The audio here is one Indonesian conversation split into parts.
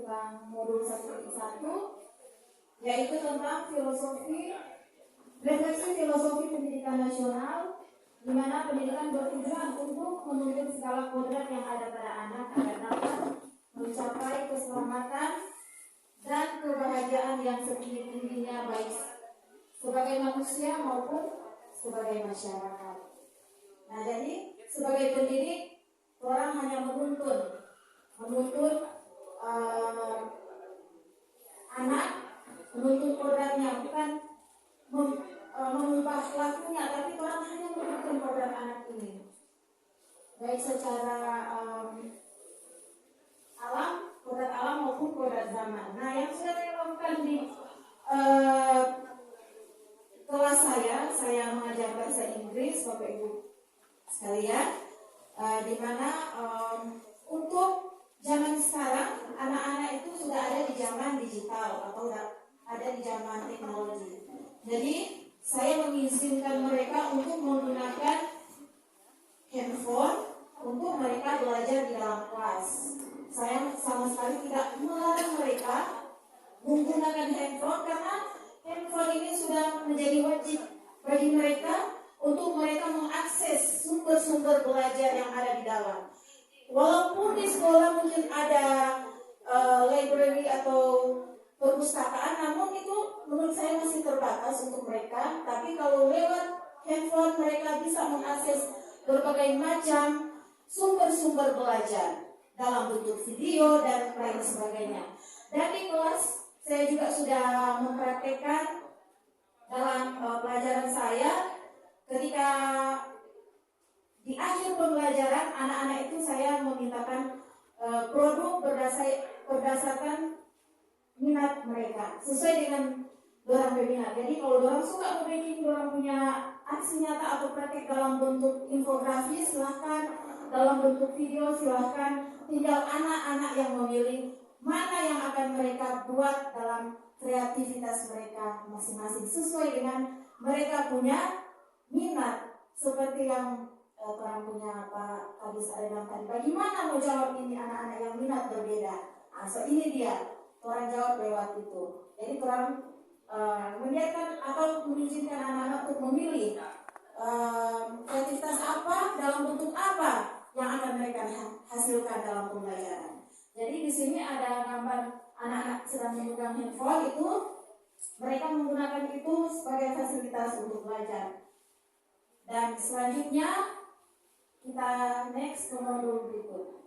tentang modul 1.1, yaitu tentang refleksi filosofi pendidikan nasional, di mana pendidikan bertujuan untuk menuntut segala kodrat yang ada pada anak agar dapat mencapai keselamatan dan kebahagiaan yang setinggi-tingginya, baik sebagai manusia maupun sebagai masyarakat. Nah, jadi sebagai pendidik, orang hanya menuntut anak, menuntut kodratnya, bukan mengubah lakunya, tapi orang hanya menuntut kodrat anak ini, baik secara kodrat alam maupun kodrat zaman. Nah, yang sudah saya lakukan di kelas saya mengajar bahasa Inggris, Bapak Ibu sekalian, di mana untuk zaman sekarang anak-anak itu sudah ada di zaman digital atau ada di zaman teknologi. Jadi saya mengizinkan mereka untuk menggunakan handphone untuk mereka belajar di dalam kelas. Saya sama sekali tidak melarang mereka menggunakan handphone, karena handphone ini sudah menjadi wajib bagi mereka untuk mereka mengakses sumber-sumber belajar yang ada di dalam. Walaupun di sekolah mungkin ada library atau perpustakaan, namun itu menurut saya masih terbatas untuk mereka. Tapi kalau lewat handphone mereka bisa mengakses berbagai macam sumber-sumber belajar dalam bentuk video dan lain sebagainya. Dan di kelas saya juga sudah mempraktekkan dalam pelajaran saya, ketika di akhir pembelajaran anak-anak itu saya memintakan produk berdasarkan minat mereka sesuai dengan dorang berminat. Jadi kalau dorang suka membaking, dorang punya aksi nyata atau praktek dalam bentuk infografis, silahkan, dalam bentuk video silahkan. Tinggal anak-anak yang memilih mana yang akan mereka buat dalam kreativitas mereka masing-masing sesuai dengan mereka punya minat. Seperti yang orang punya Pak Kabis Adedam tadi, bagaimana mau jawab ini anak-anak yang minat berbeda. So ini dia, orang jawab lewat itu. Jadi orang membiarkan atau mengizinkan anak-anak untuk memilih kreativitas apa, dalam bentuk apa yang akan mereka hasilkan dalam pembelajaran. Jadi di sini ada gambar anak-anak sedang memegang handphone, itu mereka menggunakan itu sebagai fasilitas untuk belajar. Dan selanjutnya kita next ke modul berikut.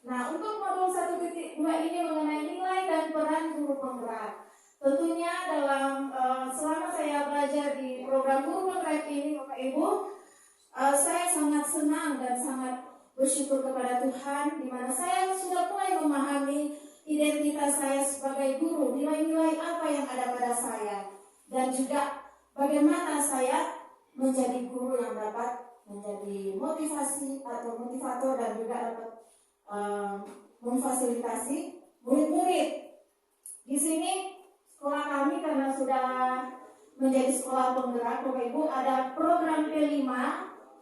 Nah, untuk modul 1.2 ini mengenai nilai dan peran guru penggerak. Tentunya dalam selama saya belajar di program guru penggerak ini, Bapak Ibu, saya sangat senang dan sangat bersyukur kepada Tuhan, di mana saya sudah mulai memahami identitas saya sebagai guru, nilai-nilai apa yang ada pada saya, dan juga bagaimana saya menjadi guru yang dapat menjadi motivasi atau motivator dan juga dapat memfasilitasi murid-murid. Di sini sekolah kami karena sudah menjadi sekolah penggerak, Bapak Ibu, ada program P5.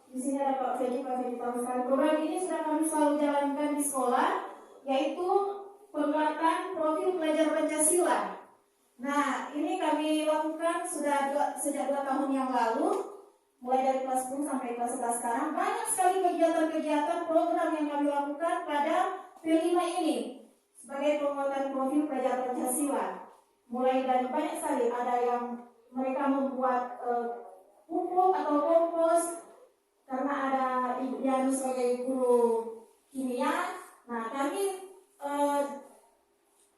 Di sini ada Pak Fedi tahu sekali. Program ini sudah kami selalu jalankan di sekolah, yaitu penguatan profil pelajar Pancasila. Nah, ini kami lakukan sejak 2 tahun yang lalu, mulai dari kelas 10 sampai kelas 11 sekarang. Banyak sekali kegiatan-kegiatan program yang kami lakukan pada P5 ini sebagai penguatan profil pelajar Pancasila. Mulai dari banyak sekali, ada yang mereka membuat pupuk atau kompos, karena ada Ibu Dianu sebagai guru kimia. Nah, kami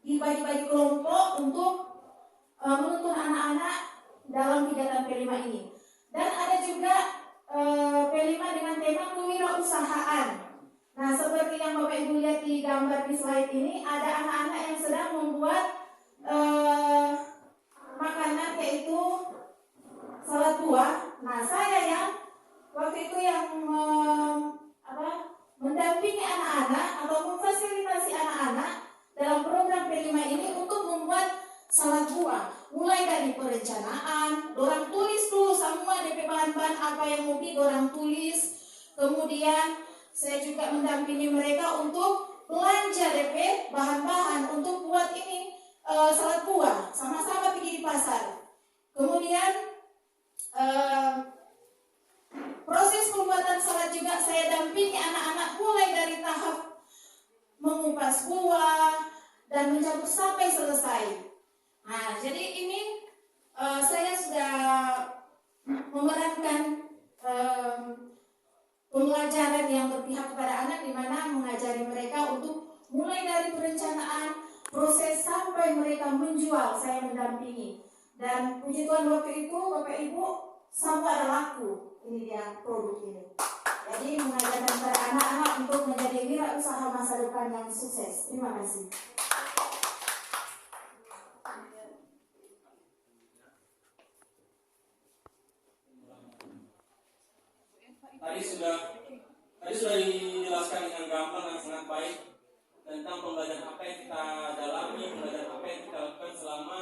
dibagi-bagi kelompok untuk menuntun anak-anak dalam kegiatan P5 ini. Dan ada juga P5 dengan tema kewirausahaan. Nah, seperti yang Bapak Ibu lihat di gambar di slide ini, ada anak-anak yang sedang membuat makanan, yaitu salad buah. Nah, saya yang waktu itu yang mendampingi anak-anak atau memfasilitasi anak-anak dalam program P5 ini untuk membuat salad buah. Mulai dari perencanaan, dorang tulis dulu semua DP bahan-bahan apa yang mau dorang tulis. Kemudian saya juga mendampingi mereka untuk belanja DP bahan-bahan untuk buat ini salad buah, sama-sama pergi di pasar. Kemudian proses pembuatan salad juga saya dampingi anak-anak mulai dari tahap mengupas buah dan mencampur sampai selesai. Nah, jadi ini saya sudah memerankan pembelajaran yang berpihak kepada anak, di mana mengajari mereka untuk mulai dari perencanaan, proses sampai mereka menjual, saya mendampingi. Dan puji Tuhan waktu itu Bapak Ibu sampai ada laku ini dia produk ini. Jadi mengajarkan kepada anak-anak untuk menjadi wirausaha masa depan yang sukses. Terima kasih. Tadi sudah dijelaskan dengan gampang dan sangat baik tentang pembelajaran apa yang kita dalami, pembelajaran apa yang kita lakukan selama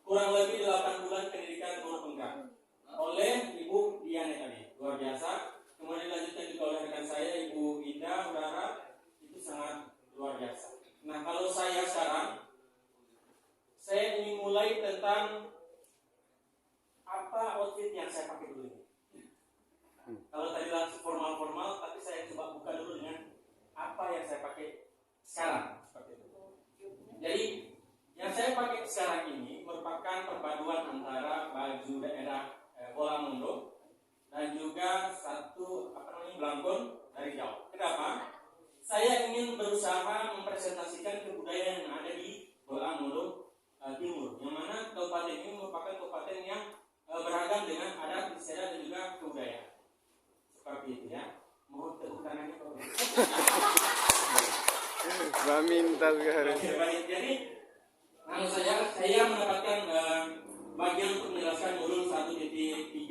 kurang lebih 8 bulan pendidikan guru penggerak oleh Ibu Diana tadi, luar biasa. Kemudian dilanjutkan juga oleh rekan saya Ibu Indah Urara, itu sangat luar biasa. Nah, kalau saya sekarang, saya ingin mulai tentang apa outfit yang saya pakai dulu ini. Kalau tadi langsung formal-formal, tapi saya coba buka dulu dengan apa yang saya pakai sekarang. Seperti itu. Jadi yang saya pakai sekarang ini merupakan perpaduan antara baju daerah Bola Mundo dan juga satu belangkon dari Jawa. Kenapa? Saya ingin berusaha mempresentasikan kebudayaan yang ada di Bola Mundo Timur, yang mana kabupaten ini merupakan kabupaten yang beragam dengan adat, istiadat dan juga kebudayaan. Seperti itu ya. Mohon tepuk tangannya Pak. Minta sekarang. Oke, baik. Jadi saya mendapatkan bagian untuk menjelaskan modul 1.3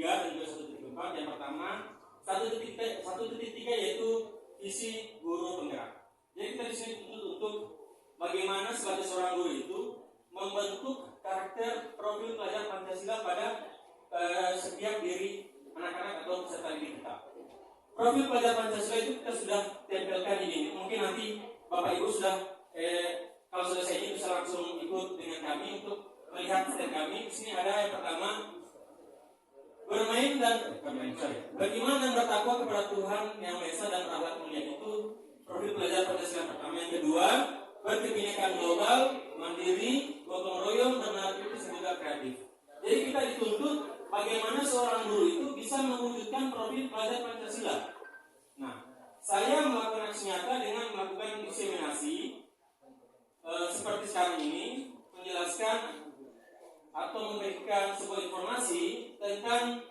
dan juga 1.4. Yang pertama 1.3 yaitu visi guru penggerak. Jadi kita di sini tuntut untuk bagaimana sebagai seorang guru itu membentuk karakter profil pelajar Pancasila pada setiap diri anak-anak atau peserta didik kita. Profil pelajar Pancasila itu kita sudah tempelkan di sini. Mungkin nanti Bapak Ibu sudah kalau selesai ini bisa langsung ikut dengan kami untuk melihat step kami. Di sini ada yang pertama beriman dan bertakwa kepada Tuhan Yang Maha Esa dan berakhlak mulia, itu profil pelajar Pancasila pertama. Yang kedua, berkebinekaan global, mandiri, gotong royong, bernarkotis dan juga kreatif. Jadi kita dituntut bagaimana seorang guru itu bisa mewujudkan profil pelajar Pancasila. Nah, saya melakukan aksi nyata dengan melakukan diseminasi seperti sekarang ini, menjelaskan atau memberikan sebuah informasi tentang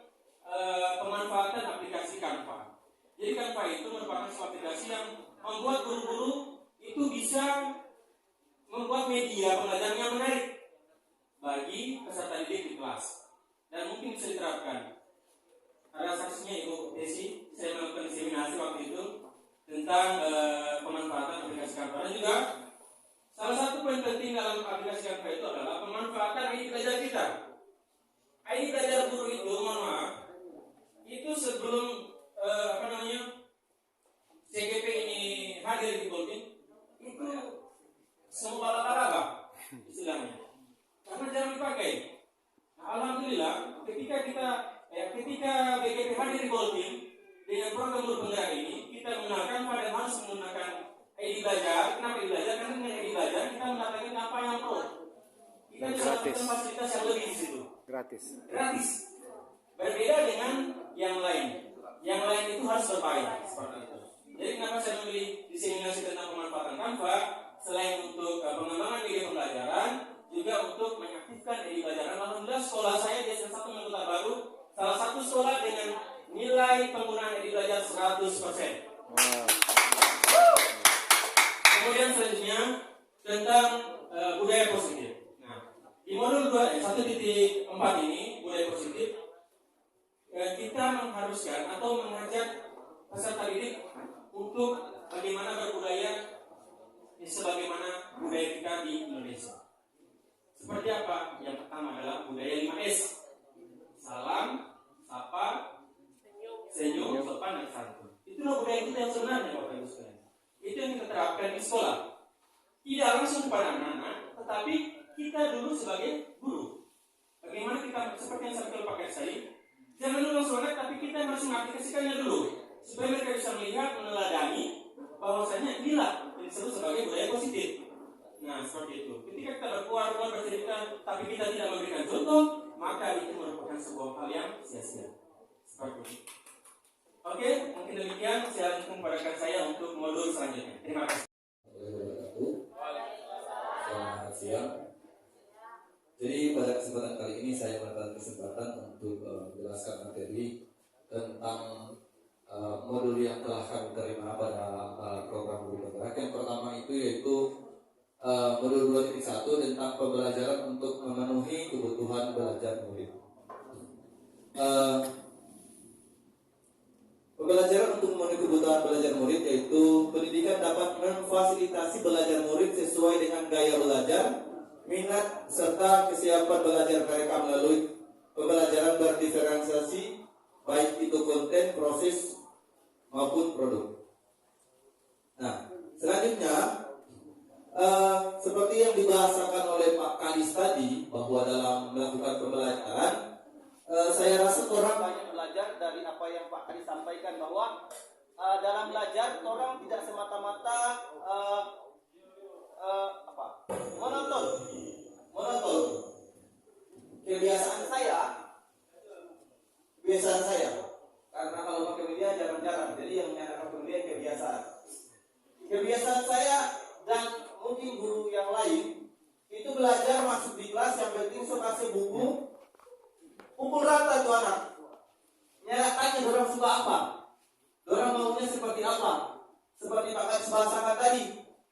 pemanfaatan aplikasi Canva. Jadi Canva itu merupakan sebuah aplikasi yang membuat guru-guru itu bisa membuat media pembelajaran yang menarik bagi peserta didik di kelas dan mungkin bisa diterapkan. Ada saksinya Ibu Desi, saya melakukan diseminasi waktu itu tentang pemanfaatan aplikasi Canva. Dan juga salah satu poin penting dalam aplikasi Canva itu adalah pemanfaatan ID belajar kita. ID belajar guru itu, mohon maaf, itu sebelum CGP ini hadir di Golden, itu semua laba-laba istilahnya, karena jarang dipakai. Nah, alhamdulillah ketika BGP hadir di Golden dengan program guru penggerak ini, kita menggunakan pada harus menggunakan ID belajar. Kenapa ID belajar? Karena dengan ID belajar kita mendapatkan apa yang pro. Kita bisa mendapatkan fasilitas yang lebih di situ. Gratis. Berbeda dengan yang lain. Yang lain itu harus berbayar seperti itu. Jadi kenapa saya memilih diseminasi tentang pemanfaatan Canva? Selain untuk pengembangan media pembelajaran, juga untuk mengaktifkan ID belajar. Alhamdulillah sekolah saya di S1 Kota Baru salah satu sekolah dengan nilai penggunaan ID belajar 100%. Kemudian selanjutnya tentang budaya positif. Nah, di modul 1.4 ini budaya positif, kita mengharuskan atau mengajak peserta didik untuk bagaimana berbudaya sebagaimana budaya kita di Indonesia. Seperti apa? Yang pertama adalah budaya 5S. Salam, sapa, senyum, sopan, dan santun. Itulah budaya kita yang sebenarnya, Bapak Ibu sekalian. Itu yang kita terapkan di sekolah. sebagai guru. Bagaimana kita seperti yang saya pakai saya, jangan dulu langsung lihat, tapi kita harus mengaplikasikannya dulu supaya mereka bisa melihat, meneladani bahwasanya inilah yang disebut sebagai budaya positif. Nah, seperti itu. Ketika kita berkuar-kuar bercerita, tapi kita tidak memberikan contoh, maka itu merupakan sebuah hal yang sia-sia. Seperti itu. Oke, mungkin demikian. Saya lanjutkan saya untuk modul selanjutnya. Terima kasih. Selamat siang. Jadi pada kesempatan kali ini saya mendapat kesempatan untuk menjelaskan materi tentang modul yang telah kami terima pada program guru penggerak. Yang pertama itu yaitu modul 2.1 tentang pembelajaran untuk memenuhi kebutuhan belajar murid. Pembelajaran untuk memenuhi kebutuhan belajar murid yaitu pendidikan dapat memfasilitasi belajar murid sesuai dengan gaya belajar, minat, serta kesiapan belajar mereka melalui pembelajaran berdiferensiasi, baik itu konten, proses, maupun produk. Nah, selanjutnya seperti yang dibahasakan oleh Pak Kadis tadi, bahwa dalam melakukan pembelajaran saya rasa orang banyak belajar dari apa yang Pak Kadis sampaikan, bahwa dalam belajar orang tidak semata-mata monoton. Kebiasaan saya, karena kalau pakai media jarang-jarang, jadi yang menyatakan media kebiasaan saya dan mungkin guru yang lain itu belajar masuk di kelas, yang penting so kasih buku, pukul rata tuh anak, nyatakannya orang suka apa, orang maunya seperti apa, seperti Pak Kadis bahasakan tadi,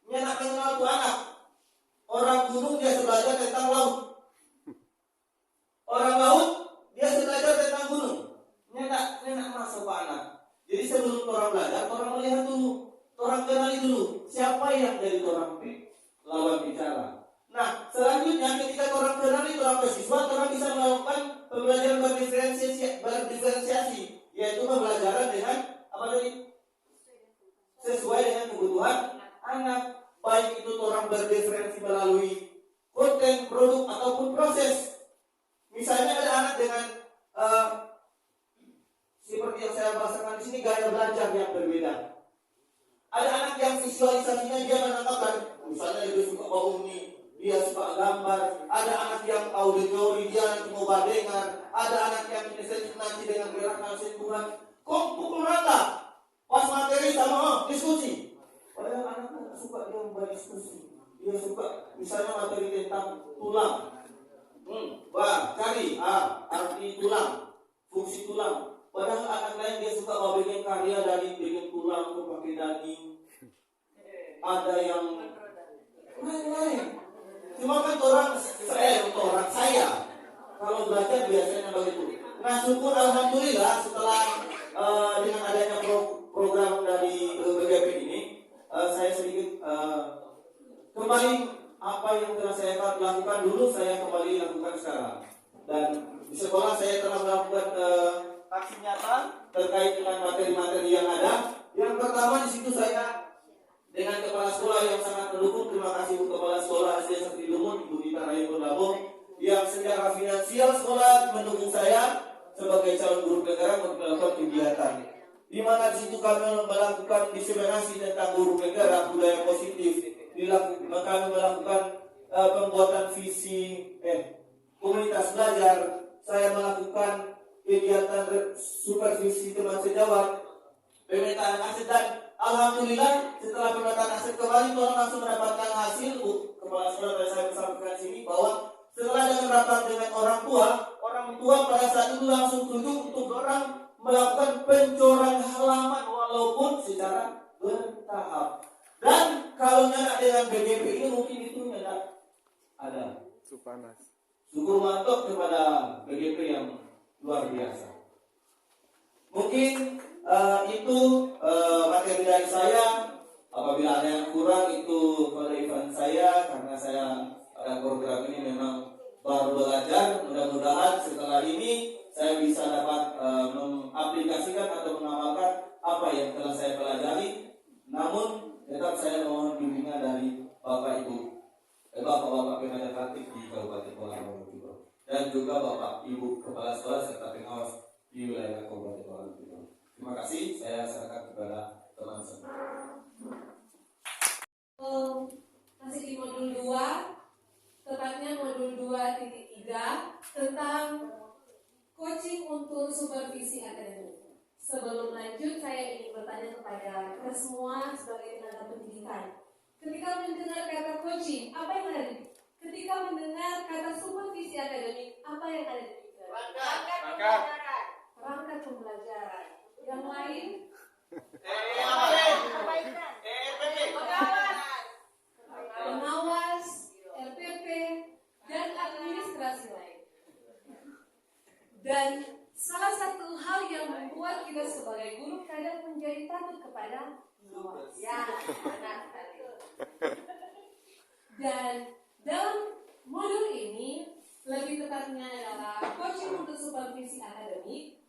nyenak kenal tuh anak. Orang gunung dia belajar tentang laut, orang laut dia belajar tentang gunung. Nyenak masuk Pak anak. Jadi sebelum orang belajar, orang melihat dulu, orang kenali dulu siapa yang dari orang lawan bicara. Nah, selanjutnya ketika orang kenali orang siswa, orang bisa melakukan pembelajaran berdiferensiasi, yaitu pembelajaran dengan apa tadi? Sesuai dengan kebutuhan anak, baik itu orang berdiferensi melalui konten, produk, ataupun proses. Misalnya ada anak dengan seperti yang saya bahasakan di sini, gaya belajar yang berbeda. Ada anak yang visualisasinya dia menangkapkan, misalnya lebih suka bau ini, dia suka gambar. Ada anak yang auditori, dia nanti mau dengar. Ada anak yang inisiatif nanti dengan gerakan sentuhan. Kok pukul rata pas materi sama diskusi. Padahal anak suka dia berdiskusi. Dia suka misalnya materi tentang tulang. Cari arti tulang, fungsi tulang. Padahal anak lain dia suka bikin karya dari bikin tulang untuk pakai daging. Ada yang lain. Cuma kan orang saya kalau belajar biasanya begitu. Nah, syukur alhamdulillah setelah dengan adanya program dari BGP ini, saya sedikit kembali apa yang telah saya lakukan dulu, saya kembali lakukan sekarang. Dan di sekolah saya telah melakukan aksi nyata terkait dengan materi-materi yang ada. Yang pertama di situ saya dengan kepala sekolah yang sangat mendukung. Terima kasih untuk kepala sekolah SD Sakti Lumut, Ibu Dita Rahim Labung, yang secara finansial sekolah mendukung saya sebagai calon guru penggerak untuk melakukan kegiatan. Di mana di situ kami melakukan diseminasi tentang guru penggerak budaya positif. Kami melakukan pembuatan visi komunitas belajar. Saya melakukan kegiatan supervisi teman sejawat, pemetaan aset, dan alhamdulillah setelah pemetaan aset kemarin Tuhan langsung mendapatkan hasil. Kepala sekolah pada saya sampaikan sini bahwa setelah dengan rapat dengan orang tua pada saat itu langsung tunjuk untuk orang melakukan pencoran halaman walaupun secara bertahap. Dan kalau nyanak dengan BGP ini mungkin itu nyanak ada. Syukur mantap kepada BGP yang luar biasa. Mungkin itu materi dari saya. Apabila ada yang kurang itu pada event saya, karena saya pada program ini memang baru belajar. Mudah-mudahan setelah ini saya bisa dapat mengaplikasikan atau mengamalkan apa yang telah saya pelajari. Namun tetap saya mohon bimbingan dari Bapak Ibu. Bapak-bapak Pemda Tatip di Kabupaten Kuala Lumpur dan juga Bapak Ibu Kepala Sekolah serta pengawas di wilayah Kabupaten Kuala Lumpur. Terima kasih, saya serahkan kepada teman semua. Masih di modul 2, tepatnya modul 2.3 tentang coaching untuk supervisi akademik. Sebelum lanjut, saya ingin bertanya kepada kita semua sebagai tenaga pendidikan. Ketika mendengar kata coaching, apa yang ada di ketika mendengar kata supervisi akademik, apa yang ada di pikiran? Perangkat pembelajaran. Yang lain? Pengawas, LPP, dan administrasi lain. Dan salah satu hal yang membuat kita sebagai guru kadang menjadi takut kepada pengawas. Ya, benar sekali. Dan dalam modul ini, lebih tepatnya adalah coaching untuk supervisi akademik,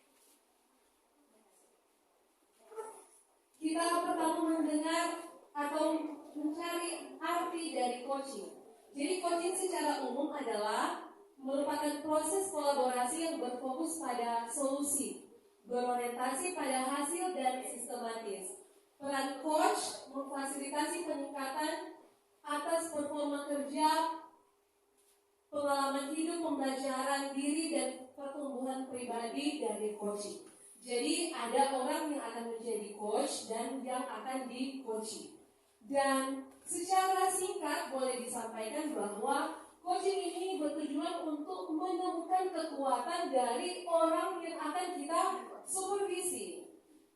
kita pertama mendengar atau mencari arti dari coaching. Jadi coaching secara umum adalah merupakan proses kolaborasi yang berfokus pada solusi, berorientasi pada hasil dan sistematis. Peran coach memfasilitasi peningkatan atas performa kerja, pengalaman hidup, pembelajaran diri, dan pertumbuhan pribadi dari coaching. Jadi ada orang yang akan menjadi coach dan yang akan di-coaching. Dan secara singkat boleh disampaikan bahwa coaching ini bertujuan untuk menemukan kekuatan dari orang yang akan kita supervisi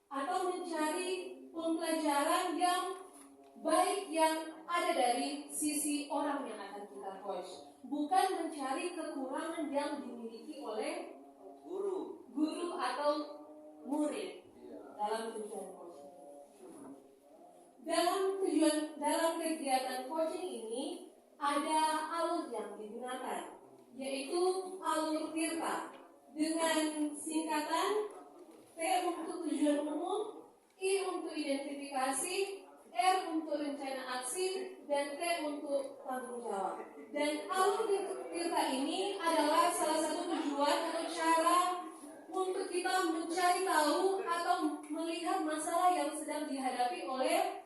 atau mencari pembelajaran yang baik yang ada dari sisi orang yang akan kita coach, bukan mencari kekurangan yang dimiliki oleh guru atau murid dalam tujuan coaching. Dalam kegiatan coaching ini ada alur yang digunakan, yaitu alur Tirta dengan singkatan T untuk tujuan umum, I untuk identifikasi, R untuk rencana aksi, dan T untuk tanggung jawab. Dan alur Tirta ini adalah salah satu tujuan atau cara untuk kita mencari tahu atau melihat masalah yang sedang dihadapi oleh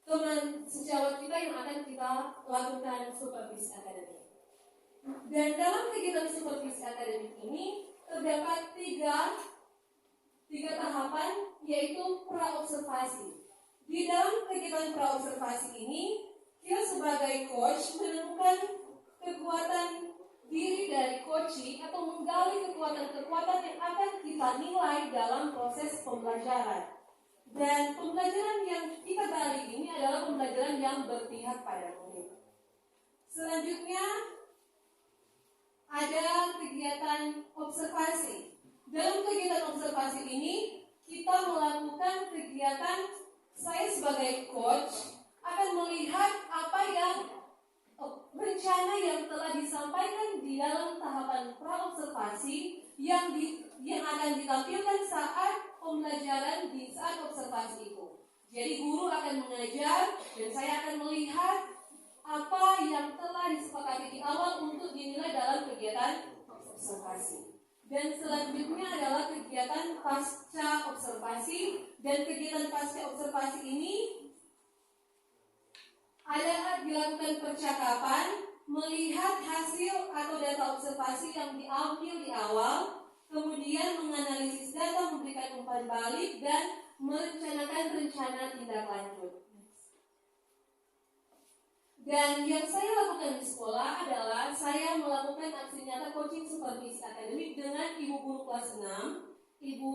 teman sejawat kita yang akan kita lakukan supervisi akademik. Dan dalam kegiatan supervisi akademik ini terdapat tiga tahapan, yaitu praobservasi. Di dalam kegiatan praobservasi ini, kita sebagai coach menemukan kekuatan diri dari coaching atau menggali kekuatan-kekuatan yang akan kita nilai dalam proses pembelajaran. Dan pembelajaran yang kita gali ini adalah pembelajaran yang berpihak pada murid. Selanjutnya ada kegiatan observasi. Dalam kegiatan observasi ini kita melakukan kegiatan, saya sebagai coach akan melihat apa yang rencana yang telah disampaikan di dalam tahapan praobservasi yang akan ditampilkan saat pembelajaran di saat observasi itu. Jadi guru akan mengajar dan saya akan melihat apa yang telah disepakati di awal untuk dinilai dalam kegiatan observasi. Dan selanjutnya adalah kegiatan pasca observasi, dan kegiatan pasca observasi ini adalah dilakukan percakapan, melihat hasil atau data observasi yang diambil di awal, kemudian menganalisis data, memberikan umpan balik, dan merencanakan rencana tindak lanjut. Dan yang saya lakukan di sekolah adalah saya melakukan aksi nyata coaching supervisi akademik dengan ibu guru kelas 6, Ibu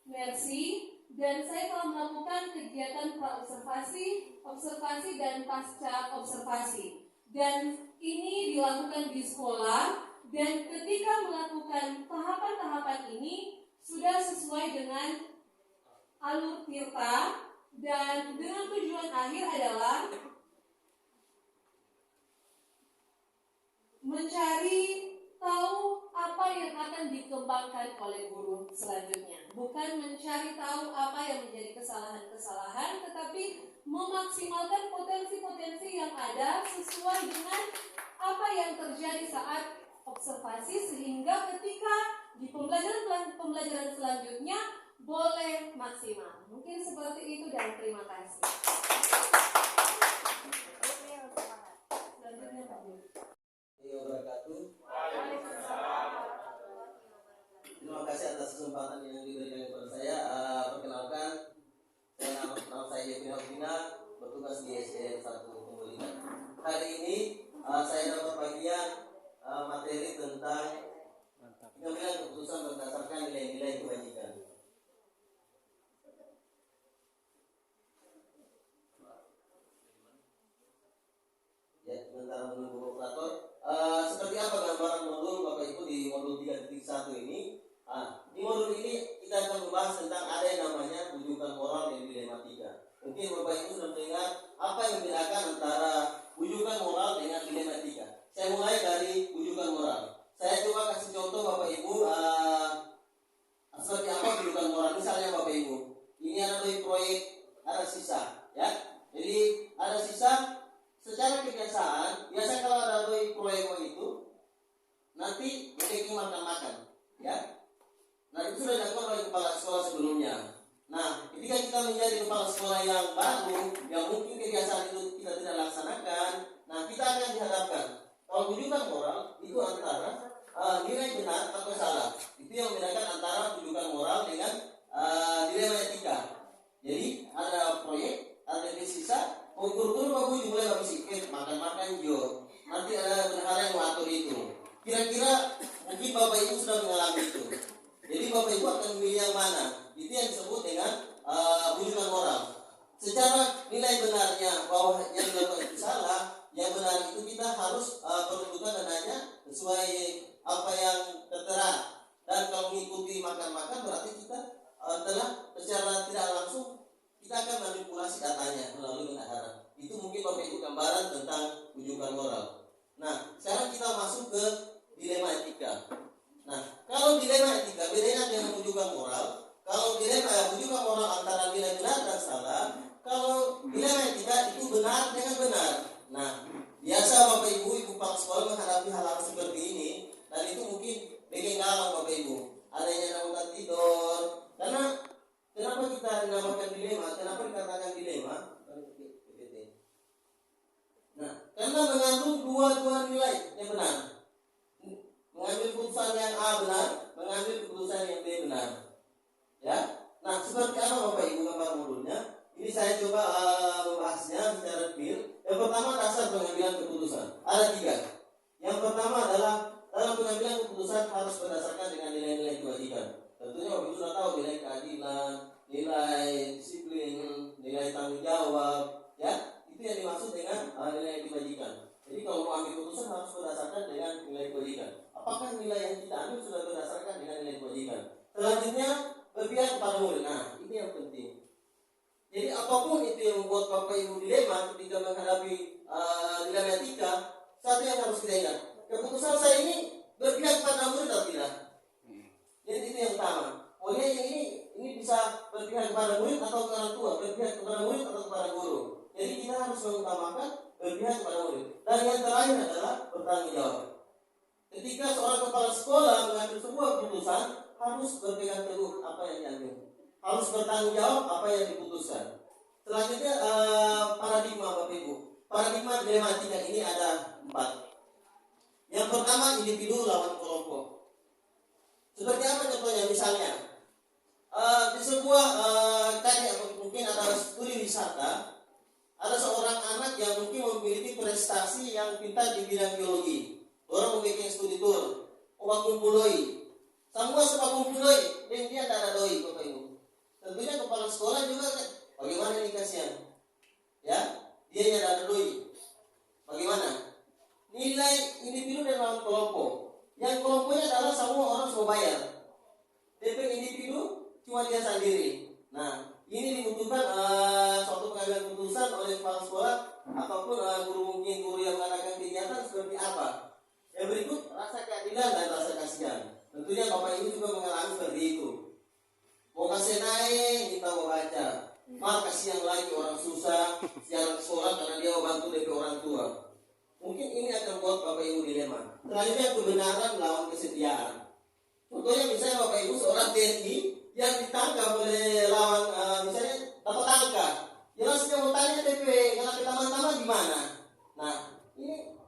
Mercy, dan saya telah melakukan kegiatan praobservasi, observasi, dan pasca observasi. Dan ini dilakukan di sekolah, dan ketika melakukan tahapan-tahapan ini sudah sesuai dengan alur Tirta, dan dengan tujuan akhir adalah mencari tahu apa yang akan dikembangkan dikembangkan oleh guru selanjutnya. Bukan mencari tahu apa yang menjadi kesalahan-kesalahan, tetapi memaksimalkan potensi-potensi yang ada sesuai dengan apa yang terjadi saat observasi, sehingga ketika di pembelajaran selanjutnya boleh maksimal. Mungkin seperti itu dan terima kasih. Selanjutnya Pak Guru. Terima kasih atas kesempatan yang diberikan kepada saya. Perkenalkan, nama saya Yevin Alvina, bertugas di SDN 1 Pembulikan. Hari ini saya dapat bagian materi tentang pengambilan keputusan berdasarkan nilai-nilai kebajikan. Ya, sebentar menunggu operator. Seperti apa gambaran modul Bapak Ibu di modul 3.1 ini? Di modul ini kita akan membahas tentang ada yang namanya rujukan moral dan dilematika. Mungkin Bapak Ibu sudah mendengar apa yang membedakan antara rujukan moral dengan dilematika. Saya mulai dari rujukan moral. Saya coba kasih contoh Bapak Ibu seperti apa rujukan moral. Misalnya Bapak Ibu, ini ada proyek, ada sisa, ya. Jadi ada sisa. Secara kebiasaan, biasa kalau ada proyek itu nanti mereka makan-makan, ya. Nah itu sudah dilakukan oleh kepala sekolah sebelumnya. Nah ketika kita menjadi kepala sekolah yang baru, yang mungkin kebiasaan itu kita tidak laksanakan, nah kita akan dihadapkan. Kalau rujukan moral itu antara nilai benar atau salah. Itu yang membedakan antara rujukan moral dengan dilema etika. Jadi ada proyek, ada sisa. Ukur-ukur bagus mulai habis ikat makan-makan jo. Nanti ada bendahara yang mengatur itu. Kira-kira mungkin Bapak Ibu sudah mengalami itu. Jadi Bapak Ibu akan memilih yang mana? Itu yang disebut dengan rujukan moral. Secara nilai benarnya bahwa yang dilakukan itu salah, yang benar itu kita harus peruntukan dananya sesuai apa yang tertera. Dan kalau mengikuti makan-makan berarti kita telah secara tidak langsung kita akan manipulasi datanya melalui bendahara. Itu mungkin Bapak Ibu gambaran tentang rujukan moral. Nah, sekarang kita masuk ke dilema etika. Nah, kalau dilema etika bedanya dengan rujukan moral. Kalau dilema rujukan moral antara nilai benar dan salah. Kalau dilema etika itu benar dengan benar. Nah, biasa Bapak Ibu kepala sekolah menghadapi hal-hal seperti ini, dan itu mungkin bikin galau Bapak Ibu. Ada yang namanya tidur. Karena kenapa kita dinamakan dilema? Kenapa dikatakan dilema? Nah, karena mengandung dua nilai yang benar. Mengambil keputusan yang A benar, mengambil keputusan yang B benar. Ya. Nah, seperti apa Bapak Ibu gambar modulnya? Ini saya coba membahasnya secara clear. Yang pertama dasar pengambilan keputusan. Ada 3. Yang pertama adalah dalam pengambilan keputusan harus berdasarkan dengan nilai-nilai kewajiban. Tentunya Bapak Ibu sudah tahu nilai keadilan, nilai disiplin, nilai tanggung jawab, ya. Itu yang dimaksud dengan nilai kewajiban. Jadi kalau mau ambil keputusan harus berdasarkan dengan nilai kewajiban. Apakah nilai yang kita ambil sudah berdasarkan dengan nilai kewajiban? Selanjutnya berpihak kepada murid. Nah, ini yang penting. Jadi apapun itu yang membuat Bapak Ibu dilema ketika menghadapi dilema etika, satu yang harus kita ingat, keputusan saya ini berpihak kepada murid atau tidak? Jadi itu yang utama. Pokoknya ini bisa berpihak kepada murid atau ke orang tua, berpihak kepada murid atau kepada guru. Jadi kita harus mengutamakan berpihak kepada murid. Dan yang terakhir adalah bertanggung jawab. Ketika seorang kepala sekolah mengambil sebuah keputusan, harus berpegang teguh apa yang diambil. Harus bertanggung jawab apa yang diputuskan. Selanjutnya paradigma Bapak Ibu. Paradigma dilematika ini ada 4. Yang pertama individu lawan kelompok. Seperti apa contohnya? Misalnya di sebuah mungkin ada studi wisata, ada seorang anak yang mungkin memiliki prestasi yang pintar di bidang biologi. Orang membuat studi tour, obat kumpuloi, semua kumpuloi, dan dia tidak ada doi Bapak Ibu. Tentunya kepala sekolah juga kan, bagaimana ini kasihan? Ya, dia tidak ada doi. Bagaimana? Nilai individu dan lawan kelompok. Yang kelompoknya adalah semua orang semua bayar. DP individu cuma dia sendiri. Nah, ini dibutuhkan suatu pengambilan keputusan oleh kepala sekolah ataupun guru yang mengadakan kegiatan seperti apa. Yang berikut rasa keadilan dan rasa kasihan. Tentunya Bapak Ibu juga malah kasihan lagi orang susah siaran sekolah karena dia mau bantu DP orang tua. Mungkin ini akan buat Bapak Ibu dilema. Selanjutnya kebenaran melawan kesetiaan. Contohnya misalnya Bapak Ibu seorang TNI yang ditangkap oleh lawan misalnya dapat angka, jelas dia mau tanya DP karena teman-teman gimana. Nah ini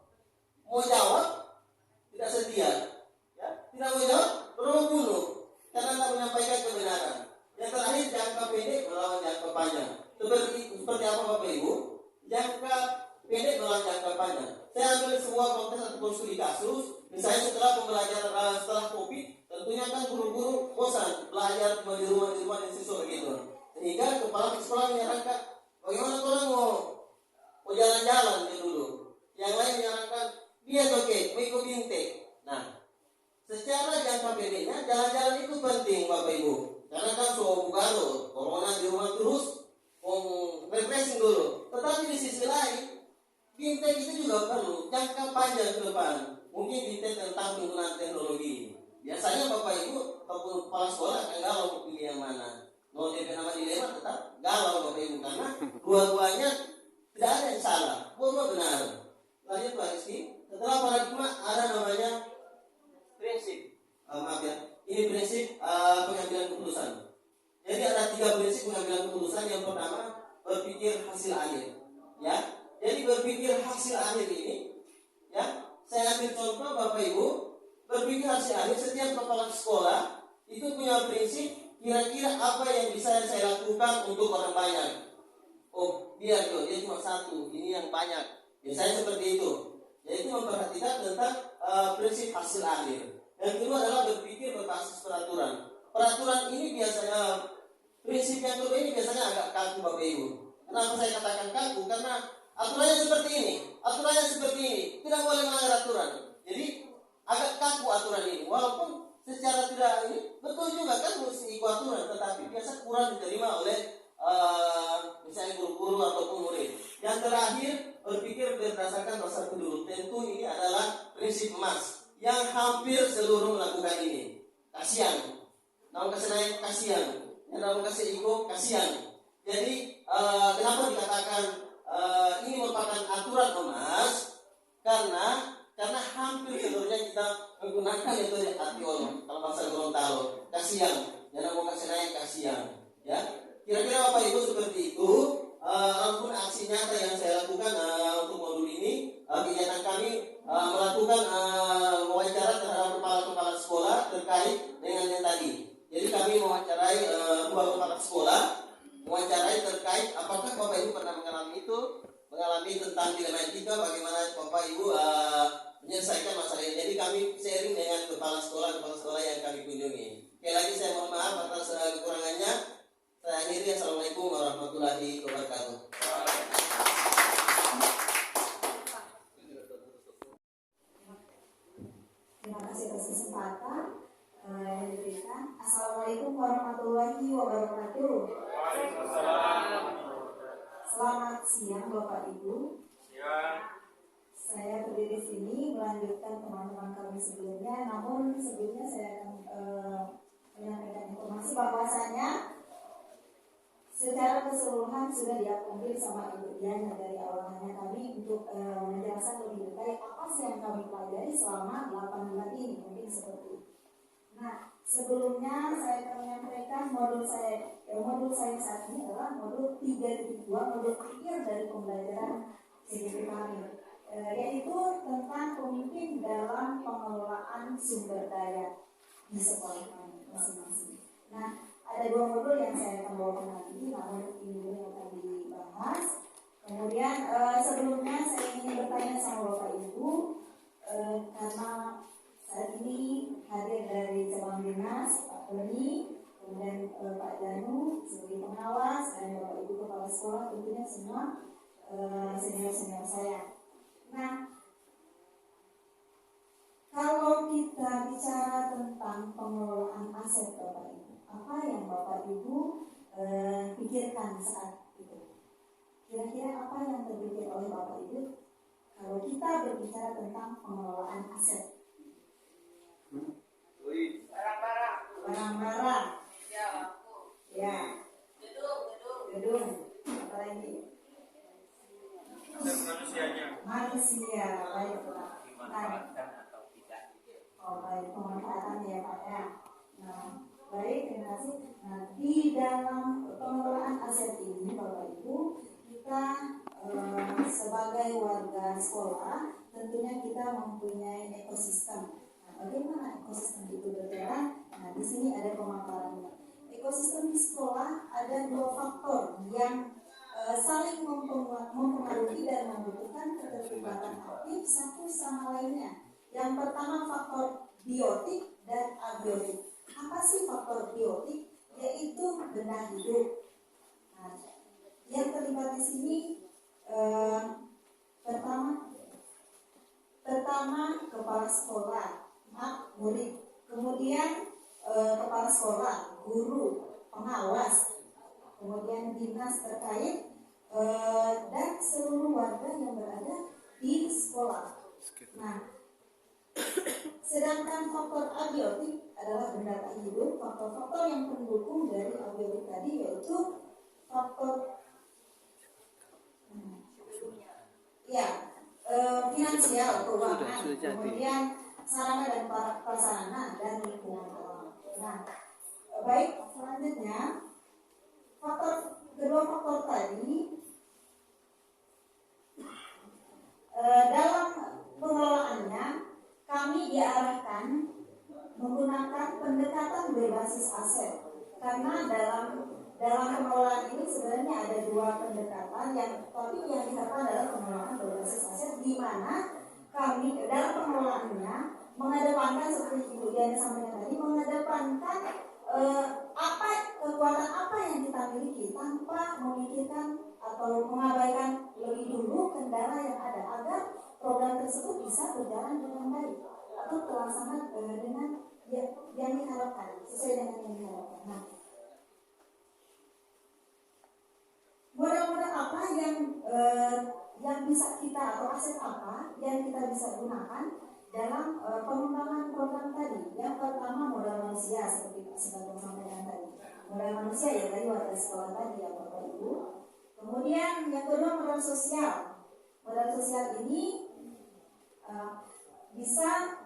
mau jawab tidak setia, ya tidak mau jawab perlu bunuh karena tidak menyampaikan kebenaran. Yang terakhir jangka pendek melawan jangka panjang. Seperti apa Bapak Ibu? Jangka pendek melawan jangka panjang. Saya ambil sebuah konteks ataupun studi kasus. Misalnya setelah pembelajaran setelah COVID, tentunya kan guru-guru bosan belajar di rumah dan siswa begitu. Sehingga kepala sekolah menyarankan, bagaimana orang mau jalan-jalan dulu. Yang lain menyarankan, biar oke, mau ikut bintik. Nah, secara jangka pendeknya jalan-jalan itu penting Bapak Ibu. Karena kan soal bugalo, corona di rumah terus, refreshing dulu. Tetapi di sisi lain, bintek itu juga perlu jangka panjang ke depan. Mungkin bintek tentang penggunaan teknologi. Biasanya Bapak Ibu ataupun kepala sekolah akan galau untuk pilih yang mana. Mau DP nama dilema tetap galau Bapak Ibu karena dua-duanya tidak ada yang salah, dua-dua benar. Lanjut Pak Rizky, setelah paradigma ada namanya prinsip. Maaf ya, ini prinsip pengambilan keputusan. Jadi ada 3 prinsip pengambilan keputusan. Yang pertama berpikir hasil akhir. Ya, jadi berpikir hasil akhir ini, ya saya ambil contoh Bapak Ibu. Berpikir hasil akhir, setiap kepala sekolah itu punya prinsip kira-kira apa yang bisa saya lakukan untuk orang banyak. Oh biar dia cuma satu, ini yang banyak. Biasanya seperti itu. Yaitu memperhatikan tentang prinsip hasil akhir. Yang kedua adalah berpikir berbasis peraturan. Peraturan ini biasanya, prinsip yang kedua ini biasanya agak kaku Bapak Ibu. Kenapa saya katakan kaku? Karena aturannya seperti ini, tidak boleh melanggar aturan. Jadi agak kaku aturan ini. Walaupun secara tidak ini betul juga kan mesti ikut aturan, tetapi biasa kurang diterima oleh misalnya guru-guru ataupun murid. Yang terakhir berpikir berdasarkan dasar penduduk. Tentu ini adalah prinsip emas yang hampir seluruh melakukan ini. Kasihan, namun kasih naik kasihan, yang namun kasih ego kasihan. Jadi kenapa dikatakan ini merupakan aturan emas? Karena hampir seluruhnya kita menggunakan metode Atiol. Kalau bahasa Gorontalo, kasihan, yang namun kasih naik kasihan. Ya, kira-kira Bapak Ibu seperti itu. Walaupun aksi nyata yang saya lakukan untuk modul ini, kegiatan kami melakukan wawancara terhadap kepala-kepala sekolah terkait dengan yang tadi. Jadi kami mewawancarai 2 kepala sekolah, mewawancarai terkait apakah Bapak Ibu pernah mengalami tentang dilema etika, bagaimana Bapak Ibu menyelesaikan masalah ini. Jadi kami sharing dengan kepala sekolah yang kami kunjungi. Sekali lagi saya mohon maaf atas kekurangannya. Saya akhiri, assalamualaikum warahmatullahi wabarakatuh. Terima kasih atas kesempatan yang diberikan. Assalamualaikum warahmatullahi wabarakatuh. Selamat siang Bapak Ibu. Saya berdiri di sini melanjutkan teman-teman kami sebelumnya. Namun sebelumnya saya akan menyampaikan informasi bahwasanya secara keseluruhan sudah diakomodir sama Ibu Diana dari awalnya kami untuk menjelaskan lebih detail apa sih yang kami pelajari selama 8 bulan ini, mungkin seperti itu. Nah, sebelumnya saya akan menyampaikan modul saya saat ini adalah modul 3.2, modul akhir dari pembelajaran CGP kami, yaitu tentang pemimpin dalam pengelolaan sumber daya di sekolah kami masing-masing. Nah, ada 2 modul yang saya akan bawakan nanti, namun ini yang akan dibahas. Kemudian sebelumnya saya ingin bertanya sama Bapak Ibu, karena saat ini hadir dari cabang dinas Pak Tony, kemudian Pak Danu sebagai pengawas, dan Bapak Ibu kepala sekolah tentunya semua senior-senior saya. Nah, kalau kita bicara tentang pengelolaan aset Bapak Ibu, apa yang Bapak Ibu pikirkan saat itu? Kira-kira apa yang terpikir oleh Bapak Ibu kalau kita berbicara tentang pengelolaan aset? Barang-barang. Ya. Gedung. pemanfaatannya ya Pak ya. Nah, baik, terima kasih. Nah, di dalam pengelolaan aset ini Bapak Ibu, kita sebagai warga sekolah tentunya kita mempunyai ekosistem. Nah, bagaimana ekosistem itu berjalan? Nah, di sini ada pemaparannya. Ekosistem di sekolah ada dua faktor yang saling mempengaruhi dan membutuhkan keterlibatan aktif satu sama lainnya. Yang pertama faktor biotik dan abiotik. Apa sih faktor biotik? Yaitu benda hidup. Nah, yang terlibat di sini pertama kepala sekolah, murid, kemudian kepala sekolah, guru, pengawas, kemudian dinas terkait dan seluruh warga yang berada di sekolah. Nah, sedangkan faktor abiotik adalah benda tak hidup. Faktor-faktor yang pendukung dari abiotik tadi yaitu faktor finansial, keuangan, kemudian sarana dan prasarana dan lingkungan alam. Nah, baik, selanjutnya kedua faktor tadi dalam pengelolaannya kami diarahkan menggunakan pendekatan berbasis aset, karena dalam pengelolaan ini sebenarnya ada dua pendekatan tapi yang diharapkan adalah pengelolaan berbasis aset, di mana kami dalam pengelolaannya mengedepankan seperti Ibu Diana sampaikan tadi, mengedepankan kekuatan apa yang kita miliki tanpa memikirkan atau mengabaikan lebih dulu kendala yang ada agar program tersebut bisa berjalan dengan baik atau terlaksana dengan yang diharapkan, sesuai dengan yang diharapkan. Nah, modal-modal apa yang bisa kita atau aset apa yang kita bisa gunakan dalam pengembangan program tadi? Yang pertama modal manusia, seperti Pak Suparto sampaikan tadi. Modal manusia ya tadi warga sekolah tadi ya Bapak Ibu. Kemudian yang kedua modal sosial. Modal sosial ini bisa,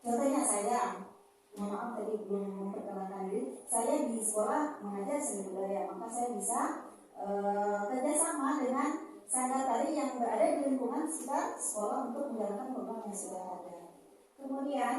contohnya saya, mohon maaf tadi belum memperkenalkan diri, saya di sekolah mengajar seni budaya, maka saya bisa kerjasama dengan sanggar tari yang berada di lingkungan sekitar sekolah untuk menjalankan program yang sudah ada. Kemudian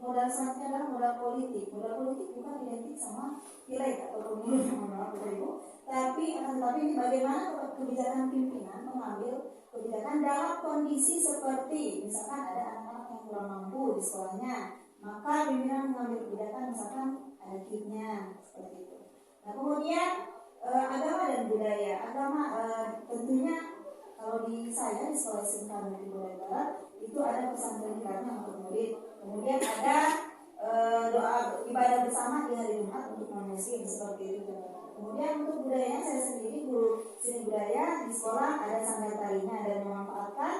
modal selanjutnya adalah modal politik. Modal politik bukan identik sama pileg atau pemilu yang menolak Ibu, tapi ini bagaimana kebijakan pimpinan mengambil kebijakan dalam kondisi seperti misalkan ada anak-anak yang kurang mampu di sekolahnya, maka pimpinan mengambil kebijakan misalkan ada kitnya seperti itu. Nah, kemudian agama dan budaya. Agama tentunya kalau di saya di sekolah SMK Negeri Budaya Barat itu ada pesantren karena untuk murid. Kemudian ada doa ibadah bersama di hari Jumat untuk non muslim seperti itu. Kemudian untuk budayanya saya sendiri guru seni budaya di sekolah ada sanggar tarinya dan memanfaatkan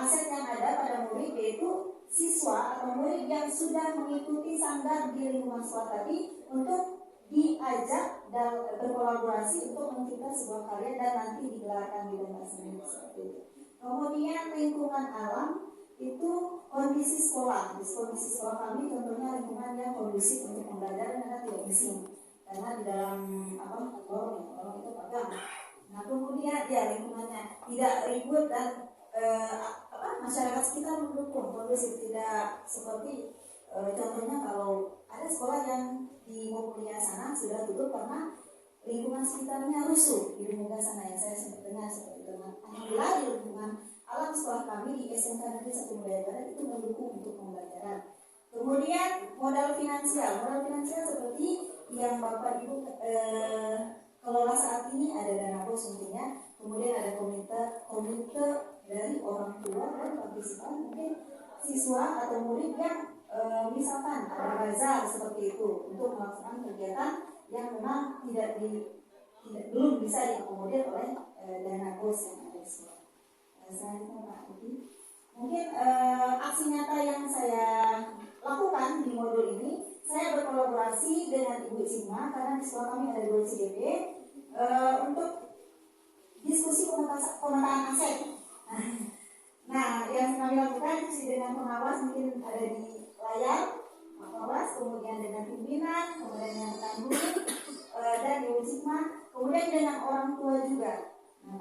aset yang ada pada murid yaitu siswa atau murid yang sudah mengikuti sanggar di lingkungan sekolah tadi untuk diajak dan berkolaborasi untuk mencipta sebuah karya dan nanti digelarkan di pentas seni seperti itu. Kemudian lingkungan alam itu kondisi sekolah. Di kondisi sekolah kami tentunya lingkungan yang kondusif untuk pembelajaran karena tidak bising. Karena di dalam lorong itu pagang. Nah, kemudian ya lingkungannya tidak ribut dan masyarakat sekitar mendukung kondusif, tidak seperti contohnya kalau ada sekolah yang di Mulia sana sudah tutup karena lingkungan sekitarnya rusuh di Mulia sana yang saya sempat dengar seperti itu. Alhamdulillah di lingkungan alam sekolah kami di SMK Negeri 1 Budaya Barat itu mendukung untuk pembelajaran. Kemudian modal finansial seperti yang Bapak Ibu kelola saat ini ada dana bos tentunya, kemudian ada komite dari orang tua dan partisipan mungkin siswa atau murid yang misalkan ada bazar seperti itu untuk melaksanakan kegiatan yang memang belum bisa diakomodir oleh dana bos yang ada di sekolah. Selanjutnya Pak Budi, mungkin aksi nyata yang saya lakukan di modul ini, saya berkolaborasi dengan Ibu Sigma karena di sekolah kami ada 2 CDP untuk diskusi pemetaan aset. Nah, yang kami lakukan diskusi dengan pengawas mungkin ada di layar.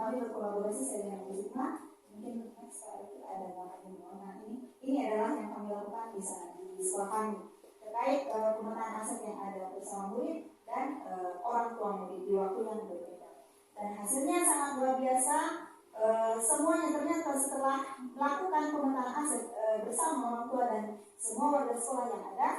kami berkolaborasi dengan Wisma. Mungkin next itu ada gambarnya. Nah ini adalah yang kami lakukan di sana di sekolah kami terkait pemetaan aset yang ada bersama murid dan orang tua murid di waktu yang berbeda. Dan hasilnya sangat luar biasa. Semuanya ternyata setelah melakukan pemetaan aset bersama orang tua dan semua warga sekolah yang ada,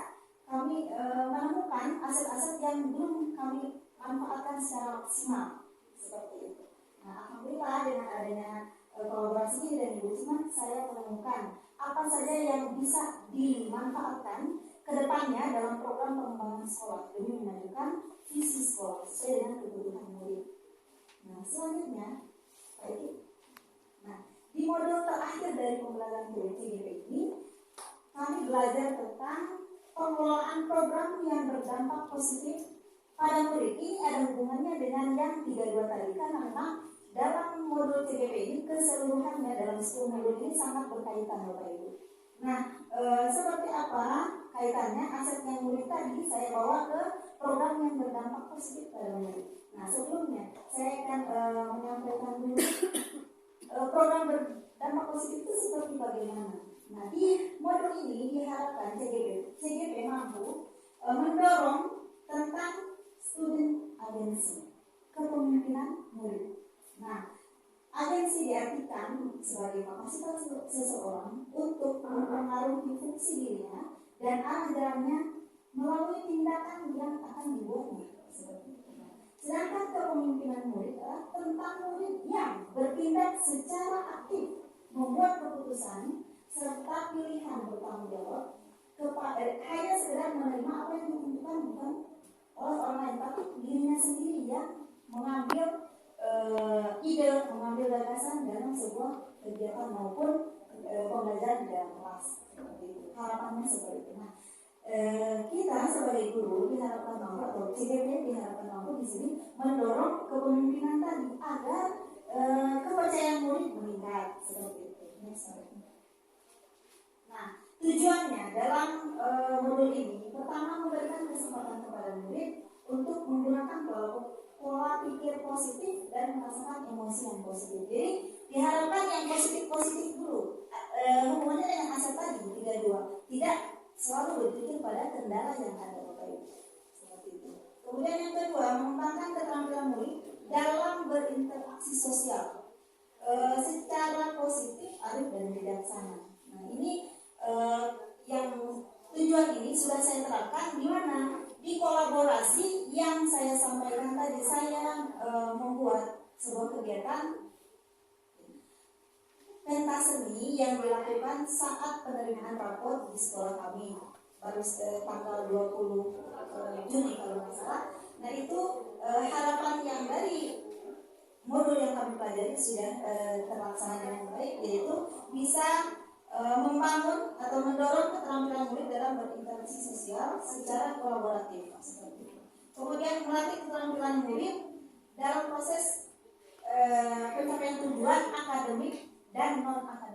kami menemukan aset-aset yang belum kami manfaatkan secara maksimal seperti itu. Nah, alhamdulillah dengan adanya kolaborasi ini dan Ibu Risma, saya menemukan apa saja yang bisa dimanfaatkan ke depannya dalam program pengembangan sekolah demi memajukan visi sekolah sesuai dengan kebutuhan murid. Nah, selanjutnya, baik. Nah, di modul terakhir dari pembelajaran CGP ini, kami belajar tentang pengelolaan program yang berdampak positif pada murid. Ini ada hubungannya dengan yang 32 tadi, karena memang dalam modul CGP ini keseluruhannya dalam 10 modul ini sangat berkaitan Bapak Ibu. Nah, seperti apa kaitannya aset yang murid tadi saya bawa ke program yang berdampak positif pada murid. Nah, sebelumnya saya akan menyampaikan dulu program berdampak positif itu seperti bagaimana. Nah, di modul ini diharapkan CGP mampu mendorong tentang student agency, kepemimpinan murid. Nah, agensi diartikan sebagai kapasitas seseorang untuk mempengaruhi fungsi dirinya dan arah jalannya melalui tindakan yang akan dibuatnya. Sedangkan kepemimpinan murid adalah tentang murid yang bertindak secara aktif, membuat keputusan serta pilihan bertanggung jawab hanya sekedar menerima apa yang ditentukan bukan oleh orang lain, tapi dirinya sendiri yang mengambil ide, mengambil gagasan dalam sebuah kegiatan maupun pembelajaran di dalam kelas. Harapannya seperti itu. Nah, kita sebagai guru diharapkan mampu atau CGP diharapkan mampu di sini mendorong kepemimpinan tadi agar kepercayaan murid meningkat seperti itu. Nah, tujuannya dalam modul ini pertama memberikan kesempatan kepada murid untuk menggunakan pola pikir positif dan merasakan emosi yang positif. Jadi diharapkan yang positif dulu. Hubungannya dengan aset tadi 32. Tidak selalu berpikir pada kendala yang ada Bapak Ibu. Seperti itu. Kemudian yang kedua, mengembangkan keterampilan murid dalam berinteraksi sosial secara positif, arif dan bijaksana. Nah, ini yang tujuan ini sudah saya terapkan di mana di kolaborasi yang saya sampaikan tadi. Saya membuat sebuah kegiatan pentas seni yang dilakukan saat penerimaan rapor di sekolah kami baru tanggal 20 Juni kalau nggak salah. Nah, itu harapan yang dari modul yang kami pelajari sudah terlaksana dengan baik, yaitu bisa membangun atau mendorong keterampilan murid dalam berinteraksi sosial secara kolaboratif. Kemudian melatih keterampilan murid dalam proses pencapaian tujuan akademik dan non akademik.